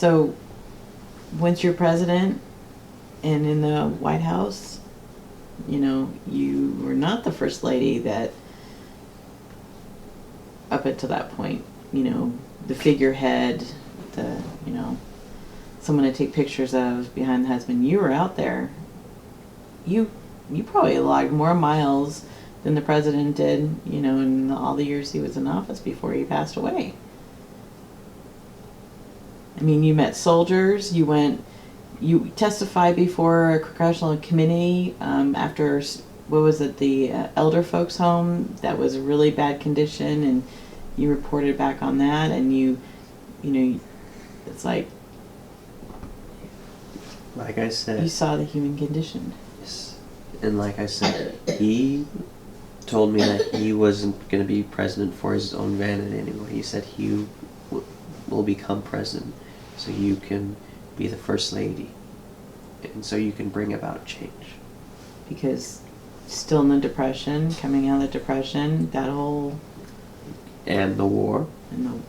So, once you're president and in the White House, you know, you were not the first lady that, up until that point, you know, the figurehead, the, you know, someone to take pictures of behind the husband. You were out there. You probably logged more miles than the president did, you know, in all the years he was in office before he passed away. I mean, you met soldiers. You testified before a congressional committee after, what was it, the elder folks home that was a really bad condition, and you reported back on that, and you know, it's like I said, you saw the human condition. Yes. And like I said, he told me that he wasn't going to be president for his own vanity anymore. He said he will become president so you can be the first lady, and so you can bring about change. Because still in the Depression, coming out of the Depression, that whole... And the war. And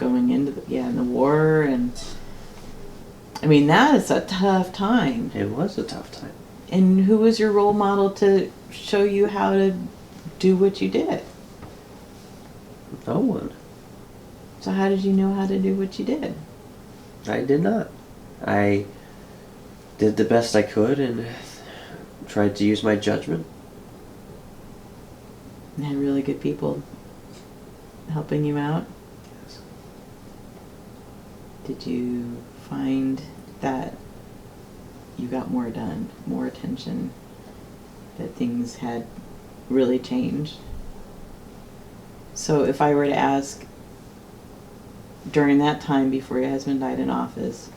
going into the war, and... I mean, that is a tough time. It was a tough time. And who was your role model to show you how to do what you did? No one. So how did you know how to do what you did? I did not. I did the best I could and tried to use my judgment. And had really good people helping you out? Yes. Did you find that you got more done, more attention, that things had really changed? So if I were to ask, during that time before your husband died in office,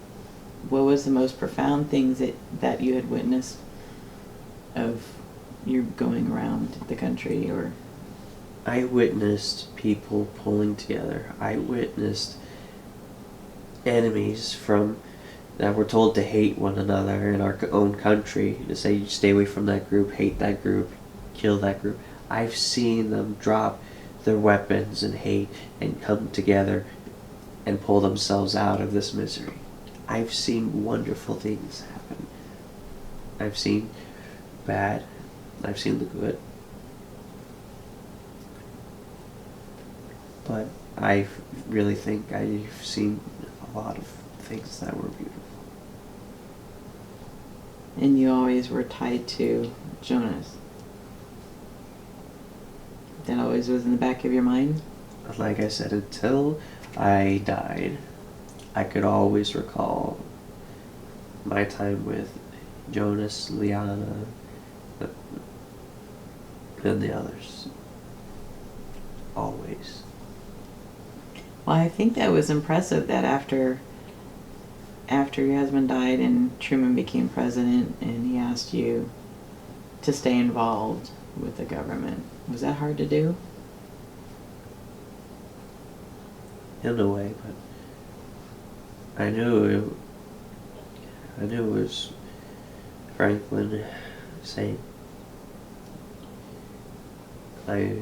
what was the most profound things that you had witnessed of you going around the country? Or I witnessed people pulling together. I witnessed enemies that were told to hate one another in our own country, to say, stay away from that group, hate that group, kill that group. I've seen them drop their weapons and hate and come together and pull themselves out of this misery. I've seen wonderful things happen. I've seen bad. I've seen the good. But I really think I've seen a lot of things that were beautiful. And you always were tied to Jonas. That always was in the back of your mind? Like I said, until I died, I could always recall my time with Jonas, Liana, and the others. Always. Well, I think that was impressive that after your husband died and Truman became president and he asked you to stay involved with the government. Was that hard to do? In a way, but I knew it was Franklin saying, I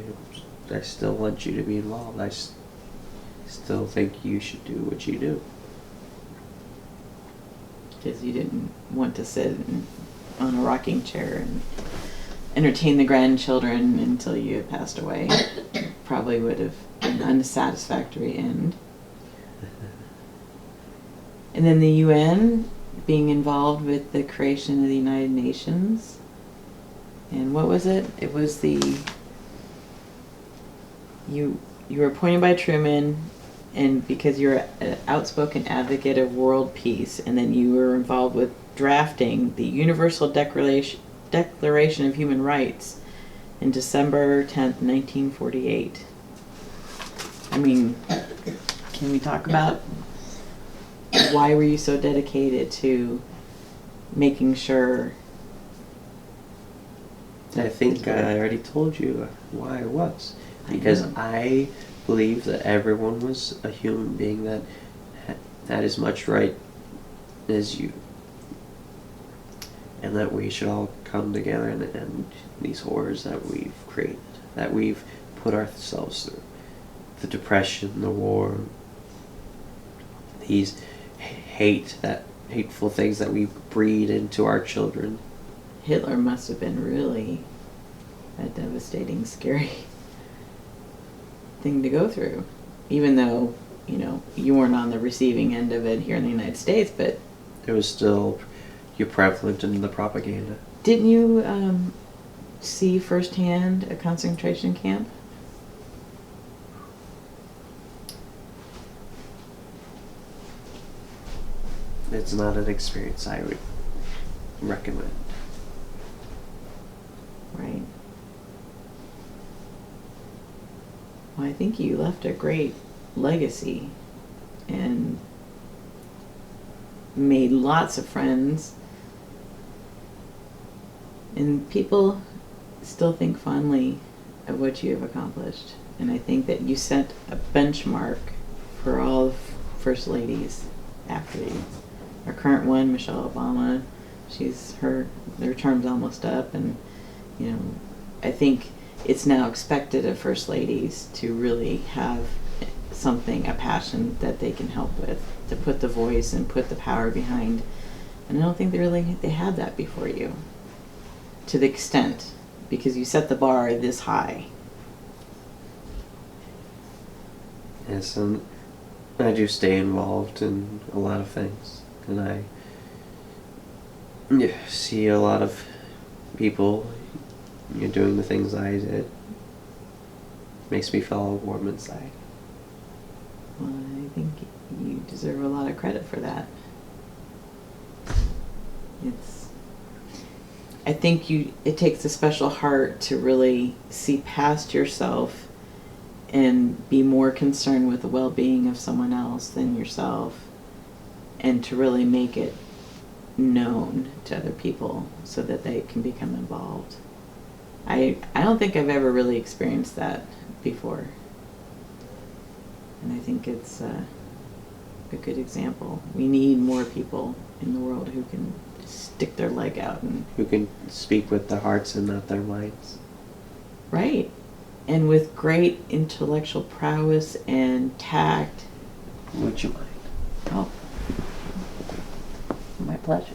still want you to be involved. I still think you should do what you do. Because you didn't want to sit on a rocking chair and entertain the grandchildren until you had passed away. Probably would have been an unsatisfactory end. And then the UN, being involved with the creation of the United Nations. And what was it? It was you were appointed by Truman, and because you're an outspoken advocate of world peace, and then you were involved with drafting the Universal Declaration of Human Rights in December 10th, 1948. I mean, can we talk about why were you so dedicated to making sure? I think I already told you why it was. Because I believe that everyone was a human being that had as much right as you. And that we should all come together and end these horrors that we've created, that we've put ourselves through. The Depression, the war, these hate, that hateful things that we breed into our children. Hitler must have been really a devastating, scary thing to go through. Even though, you weren't on the receiving end of it here in the United States, but It was still prevalent in the propaganda. didn't you see firsthand a concentration camp? It's not an experience I would recommend. Right. Well, I think you left a great legacy and made lots of friends. And people still think fondly of what you have accomplished. And I think that you set a benchmark for all first ladies after you. Our current one, Michelle Obama, their term's almost up, and I think it's now expected of first ladies to really have something, a passion that they can help with, to put the voice and put the power behind. And I don't think they had that before you, to the extent, because you set the bar this high. Yes, and I do stay involved in a lot of things, and I see a lot of people doing the things I did. Makes me feel all warm inside. Well, I think you deserve a lot of credit for that. I think it takes a special heart to really see past yourself and be more concerned with the well-being of someone else than yourself, and to really make it known to other people so that they can become involved. I don't think I've ever really experienced that before, and I think it's a good example. We need more people in the world who can stick their leg out and Who can speak with their hearts and not their minds. right, and with great intellectual prowess and tact. Would you mind? Oh, my pleasure.